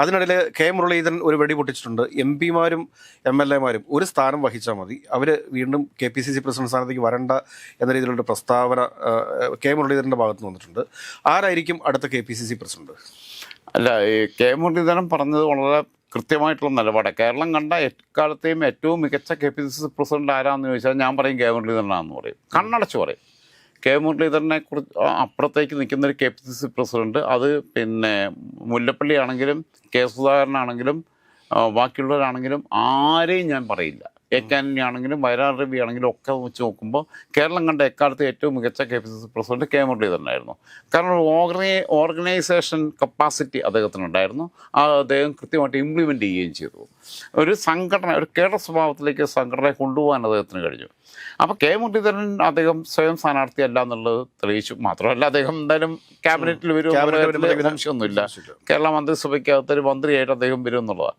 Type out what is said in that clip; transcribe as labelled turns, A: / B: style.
A: അതിനിടയിൽ കെ മുരളീധരൻ ഒരു വെടി പൊട്ടിച്ചിട്ടുണ്ട്. എം പിമാരും എം എൽ എമാരും ഒരു സ്ഥാനം വഹിച്ചാൽ മതി, അവർ വീണ്ടും KPCC പ്രസിഡന്റ് സ്ഥാനത്തേക്ക് വരണ്ട എന്ന രീതിയിലുള്ള പ്രസ്താവന കെ മുരളീധരൻ്റെ ഭാഗത്ത് നിന്ന് വന്നിട്ടുണ്ട്. ആരായിരിക്കും അടുത്ത KPCC പ്രസിഡന്റ്?
B: അല്ല, ഈ കെ മുരളീധരൻ പറഞ്ഞത് വളരെ കൃത്യമായിട്ടുള്ള നിലപാടാണ്. കേരളം കണ്ട എക്കാലത്തെയും ഏറ്റവും മികച്ച KPCC പ്രസിഡന്റ് ആരാന്ന് ചോദിച്ചാൽ ഞാൻ പറയും കെ മുരളീധരനാണെന്ന് പറയും, കണ്ണടച്ച് പറയും. കെ മുരളീധരനെ കുറിച്ച് അപ്പുറത്തേക്ക് നിൽക്കുന്നൊരു KPCC പ്രസിഡന്റ്, അത് പിന്നെ മുല്ലപ്പള്ളി ആണെങ്കിലും കെ സുധാകരനാണെങ്കിലും ബാക്കിയുള്ളവരാണെങ്കിലും ആരെയും ഞാൻ പറയില്ല. AN ആണെങ്കിലും വയനാട് രവി ആണെങ്കിലും ഒക്കെ വെച്ച് നോക്കുമ്പോൾ കേരളം കണ്ട എക്കാലത്ത് ഏറ്റവും മികച്ച KPCC പ്രസിഡന്റ് കെ മുരളീധരനായിരുന്നു. കാരണം ഓർഗനൈസേഷൻ കപ്പാസിറ്റി അദ്ദേഹത്തിനുണ്ടായിരുന്നു. അദ്ദേഹം കൃത്യമായിട്ട് ഇംപ്ലിമെൻ്റ് ചെയ്യുകയും ചെയ്തു. ഒരു സംഘടന, ഒരു കേഡർ സ്വഭാവത്തിലേക്ക് സംഘടനയെ കൊണ്ടുപോകാൻ അദ്ദേഹത്തിന് കഴിഞ്ഞു. അപ്പോൾ കെ മുരളീധരൻ അദ്ദേഹം സ്വയം സ്ഥാനാർത്ഥിയല്ല എന്നുള്ളത് തെളിയിച്ചു. മാത്രമല്ല അദ്ദേഹം എന്തായാലും ക്യാബിനറ്റിൽ വരും, സംശയമൊന്നുമില്ല. കേരള മന്ത്രിസഭയ്ക്കകത്തൊരു മന്ത്രിയായിട്ട് അദ്ദേഹം വരും എന്നുള്ളതാണ്.